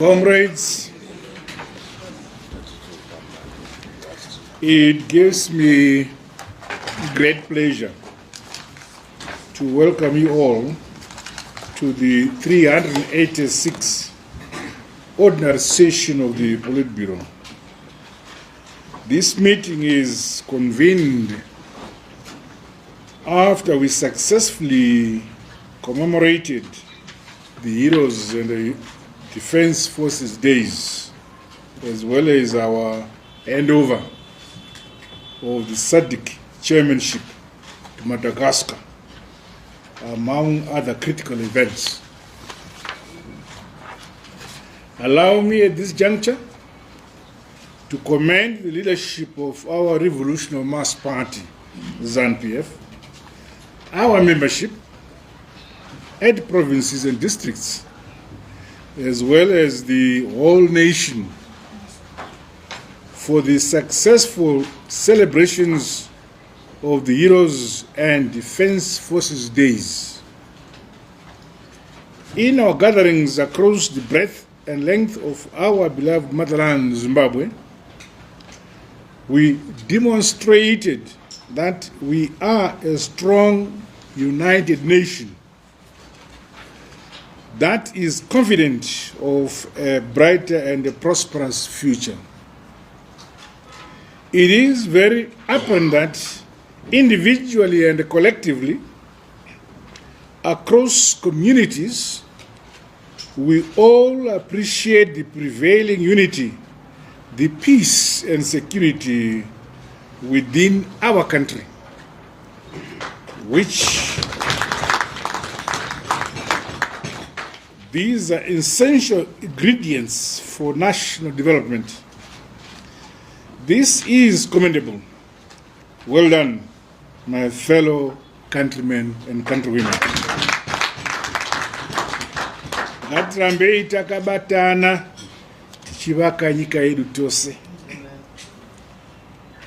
Comrades, it gives me great pleasure to welcome you all to the 386th ordinary session of the Politburo. This meeting is convened after we successfully commemorated the Heroes and the Defense Forces Days, as well as our handover of the SADC chairmanship to Madagascar, among other critical events. Allow me at this juncture to commend the leadership of our Revolutionary Mass Party, ZANU-PF, our membership at provinces and districts, as well as the whole nation, for the successful celebrations of the Heroes and Defense Forces Days. In our gatherings across the breadth and length of our beloved motherland, Zimbabwe, we demonstrated that we are a strong, united nation that is confident of a brighter and a prosperous future. It is very apparent that individually and collectively, across communities, we all appreciate the prevailing unity, the peace and security within our country, which these are essential ingredients for national development. This is commendable. Well done, my fellow countrymen and countrywomen. Ngatirambe takabatana tichivaka nyika yedu tose.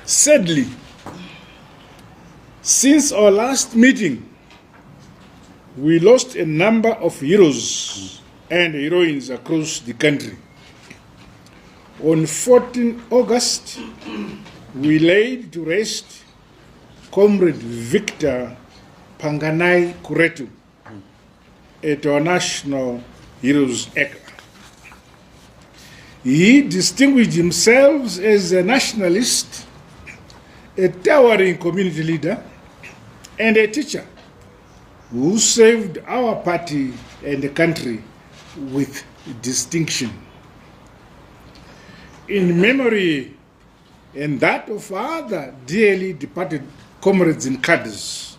Sadly, since our last meeting, we lost a number of heroes and heroines across the country. On 14 August, we laid to rest Comrade Victor Panganai Kuretu at our National Heroes Acre. He distinguished himself as a nationalist, a towering community leader, and a teacher who served our party and the country with distinction. In memory and that of other dearly departed comrades in Incase,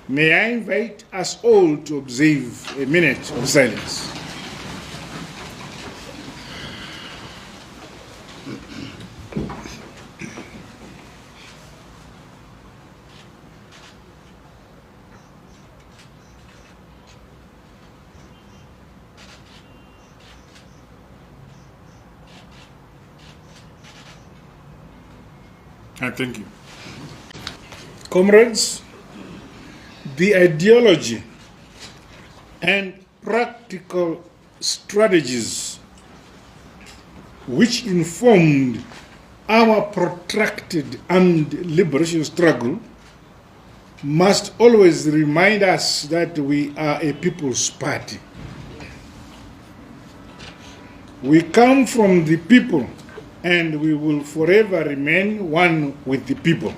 may I invite us all to observe a minute of silence. Thank you. Comrades, the ideology and practical strategies which informed our protracted armed liberation struggle must always remind us that we are a people's party. We come from the people, and we will forever remain one with the people.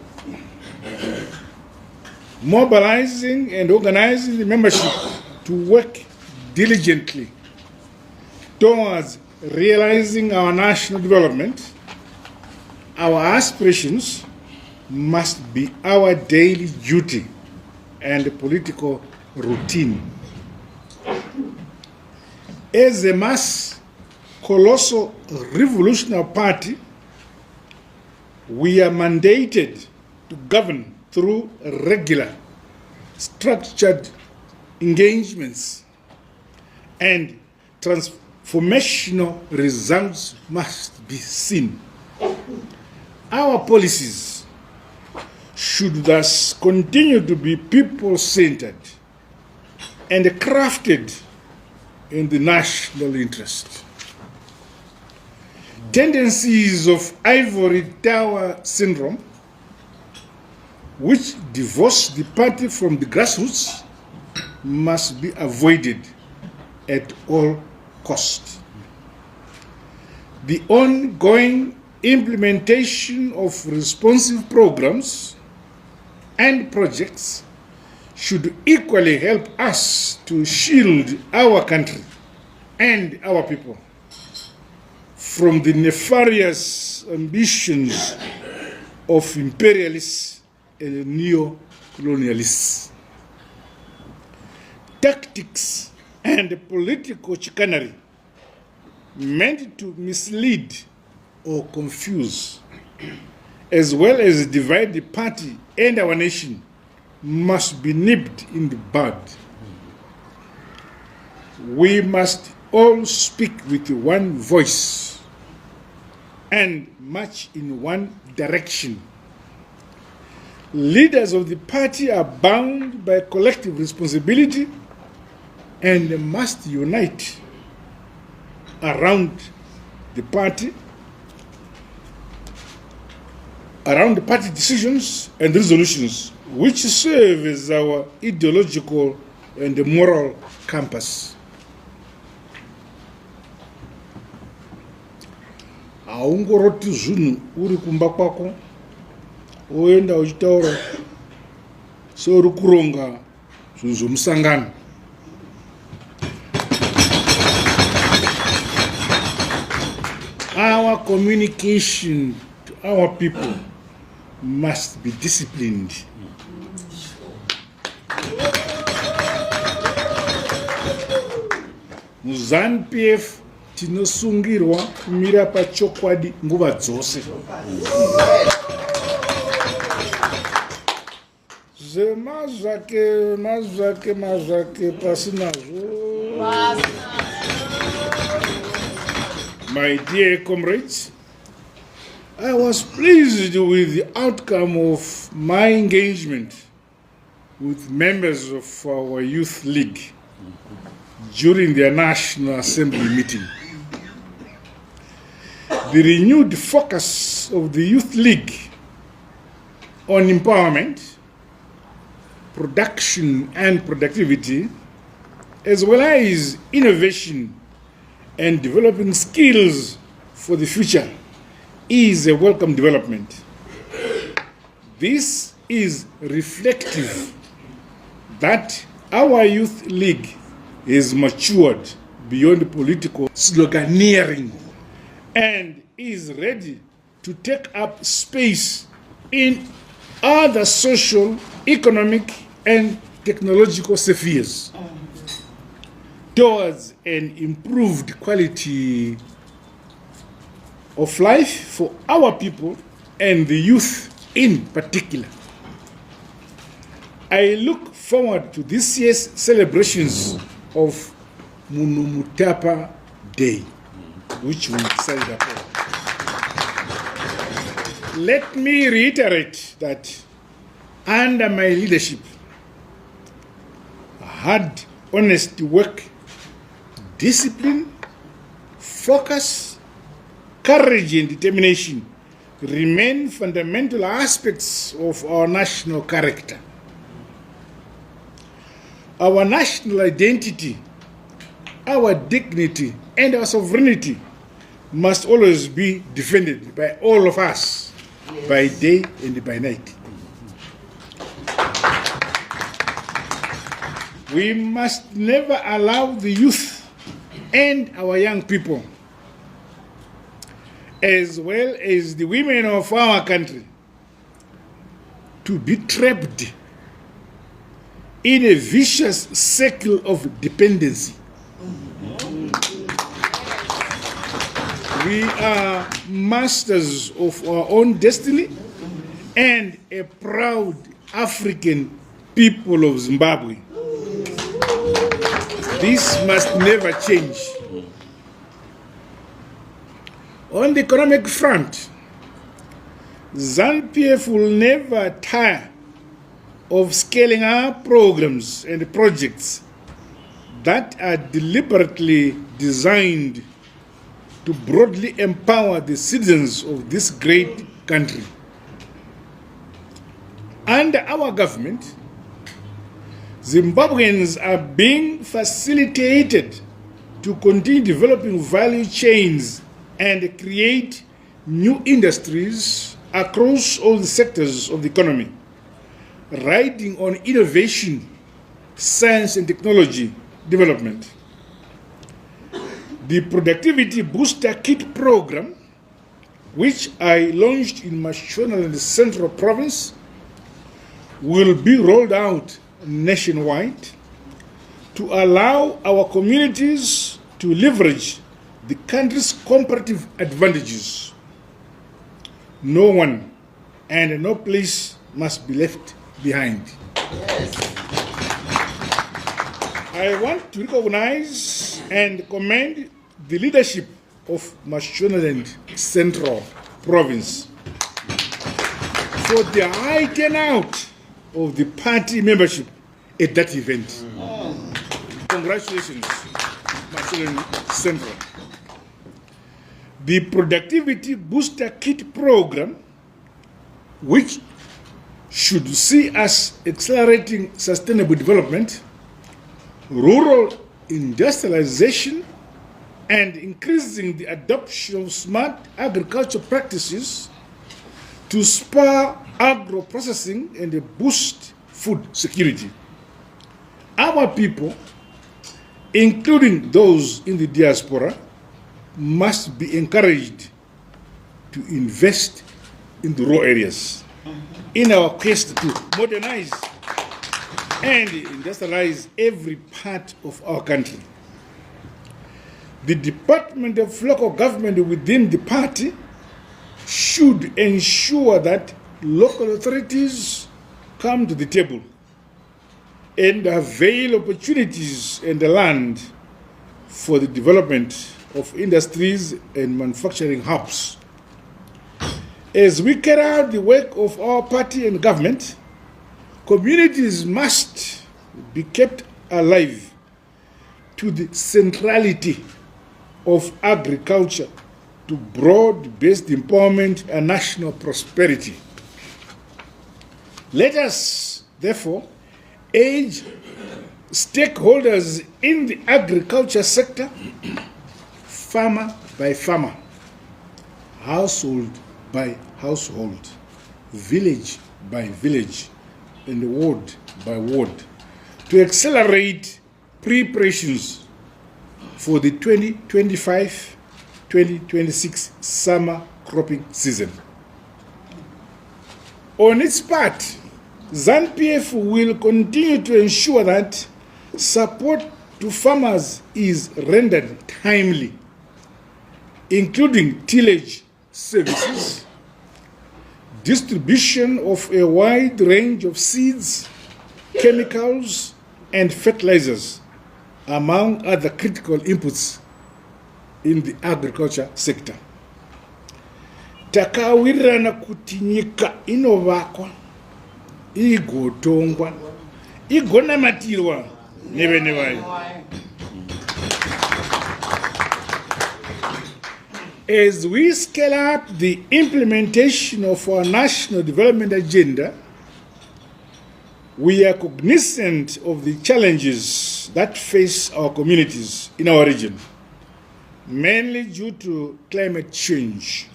Mobilizing and organizing the membership to work diligently towards realizing our national development, our aspirations must be our daily duty and political routine. As a mass colossal revolutionary party, we are mandated to govern through regular, structured engagements, and transformational results must be seen. Our policies should thus continue to be people-centered and crafted in the national interest. Tendencies of ivory tower syndrome, which divorce the party from the grassroots, must be avoided at all costs. The ongoing implementation of responsive programs and projects should equally help us to shield our country and our people from the nefarious ambitions of imperialists and neo-colonialists. Tactics and political chicanery meant to mislead or confuse, as well as divide the party and our nation, must be nipped in the bud. We must all speak with one voice and march in one direction. Leaders of the party are bound by collective responsibility and must unite around the party decisions and resolutions which serve as our ideological and moral compass. Aungoroti zvinhu uri kumba kwako oenda uchitaura seuri kuronga zvinhu zvomusangano. Our communication to our people must be disciplined. ZANU-PF tinosungirwa kumira pachokwadi nguva dzose. Mazvake pasinazvo. My dear comrades, I was pleased with the outcome of my engagement with members of our Youth League during their National Assembly meeting. The renewed focus of the Youth League on empowerment, production and productivity, as well as innovation and developing skills for the future, is a welcome development. This is reflective that our Youth League is matured beyond political sloganeering and is ready to take up space in other social, economic, and technological spheres towards an improved quality of life for our people and the youth in particular. I look forward to this year's celebrations of Munumutapa Day, which we decided upon. Let me reiterate that under my leadership, hard, honest work, discipline, focus, courage, and determination remain fundamental aspects of our national character. Our national identity, our dignity, and our sovereignty must always be defended by all of us, by day and by night. We must never allow the youth and our young people, as well as the women of our country, to be trapped in a vicious circle of dependency. We are masters of our own destiny and a proud African people of Zimbabwe. This must never change. On the economic front, ZANU-PF will never tire of scaling up programs and projects that are deliberately designed to broadly empower the citizens of this great country. Under our government, Zimbabweans are being facilitated to continue developing value chains and create new industries across all the sectors of the economy, riding on innovation, science and technology development. The Productivity Booster Kit program, which I launched in Mashonaland Central Province, will be rolled out nationwide to allow our communities to leverage the country's comparative advantages. No one and no place must be left behind. Yes. I want to recognize and commend the leadership of Mashonaland Central Province for the high turnout of the party membership at that event. Congratulations, Mashonaland Central. The Productivity Booster Kit program, which should see us accelerating sustainable development, rural industrialization, and increasing the adoption of smart agriculture practices to spur agro-processing and boost food security. Our people, including those in the diaspora, must be encouraged to invest in the rural areas in our quest to modernize and industrialize every part of our country. The Department of Local Government within the party should ensure that local authorities come to the table and avail opportunities and the land for the development of industries and manufacturing hubs. As we carry out the work of our party and government, communities must be kept alive to the centrality of agriculture to broad-based empowerment and national prosperity. Let us, therefore, urge stakeholders in the agriculture sector, farmer by farmer, household by household, village by village, and ward by ward, to accelerate preparations for the 2025-2026 summer cropping season. On its part, ZANU-PF will continue to ensure that support to farmers is rendered timely, including tillage services, distribution of a wide range of seeds, chemicals, and fertilizers, among other critical inputs in the agriculture sector. Takawirirana kuti nyika inovakwa, igotongwa, igonamatirwa nevene vayo. As we scale up the implementation of our national development agenda, we are cognizant of the challenges that face our communities in our region, mainly due to climate change.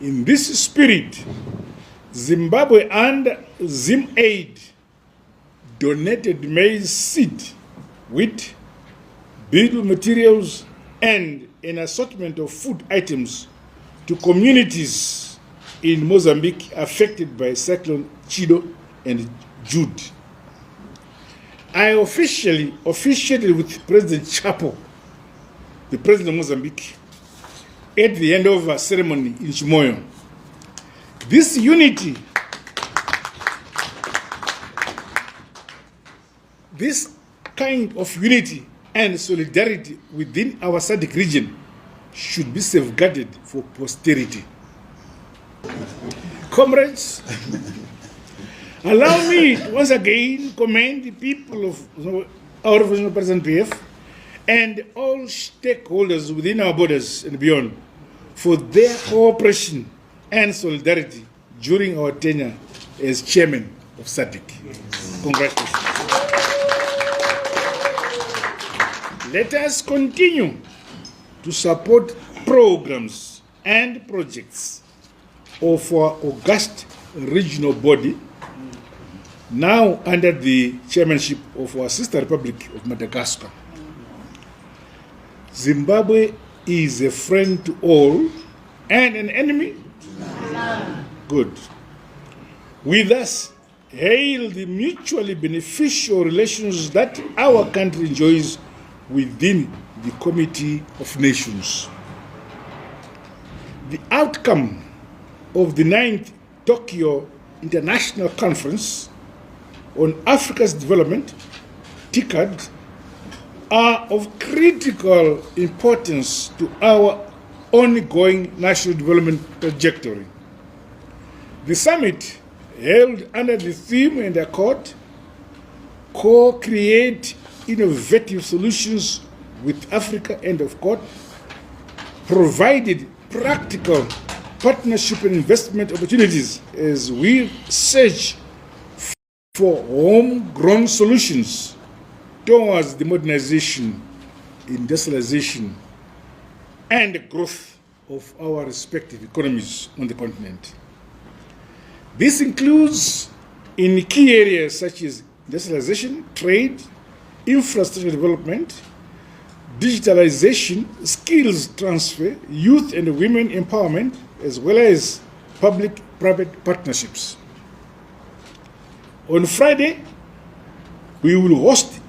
In this spirit, Zimbabwe and ZimAid donated maize seed, wheat, building materials, and an assortment of food items to communities in Mozambique affected by Cyclone Chido and Jude. I officially officiated with President Chapo, the President of Mozambique, at the handover ceremony in Chimoyo. This unity, this kind of unity and solidarity within our SADC region should be safeguarded for posterity. Comrades, allow me to once again commend the people of our regional President PF and all stakeholders within our borders and beyond for their cooperation and solidarity during our tenure as chairman of SADC. Congratulations. Let us continue to support programs and projects of our august regional body, now under the chairmanship of our sister republic of Madagascar. Zimbabwe is a friend to all and an enemy? Good. We thus hail the mutually beneficial relations that our country enjoys within the Committee of Nations. The outcome of the 9th Tokyo International Conference on Africa's Development, TICAD, are of critical importance to our ongoing national development trajectory. The summit, held under the theme and accord, co-create innovative solutions with Africa, and of course, provided practical partnership and investment opportunities as we search for homegrown solutions towards the modernization, industrialization, and growth of our respective economies on the continent. This includes in key areas such as industrialization, trade, infrastructure development, digitalization, skills transfer, youth and women empowerment, as well as public-private partnerships. On Friday, we will host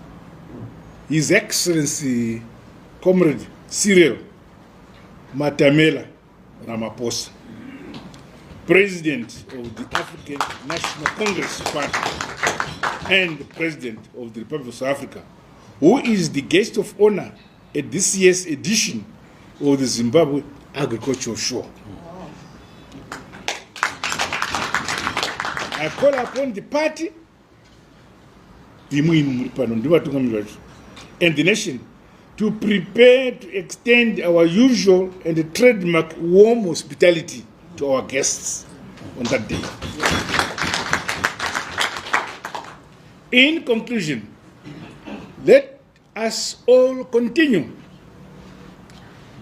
His Excellency Comrade Cyril Matamela Ramaphosa, President of the African National Congress Party and President of the Republic of South Africa, who is the guest of honor at this year's edition of the Zimbabwe Agricultural Show. I call upon the party and the nation to prepare to extend our usual and trademark warm hospitality to our guests on that day. In conclusion, let us all continue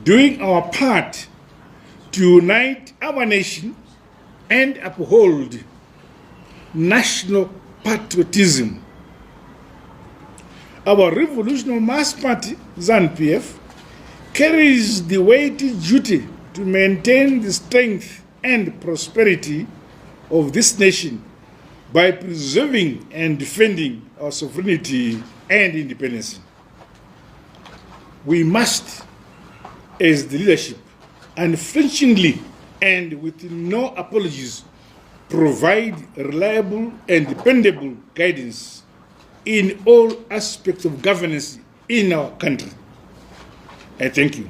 doing our part to unite our nation and uphold national patriotism. Our revolutionary mass party, ZANU-PF, carries the weighty duty to maintain the strength and prosperity of this nation by preserving and defending our sovereignty and independence. We must, as the leadership, unflinchingly and with no apologies, provide reliable and dependable guidance in all aspects of governance in our country. I thank you.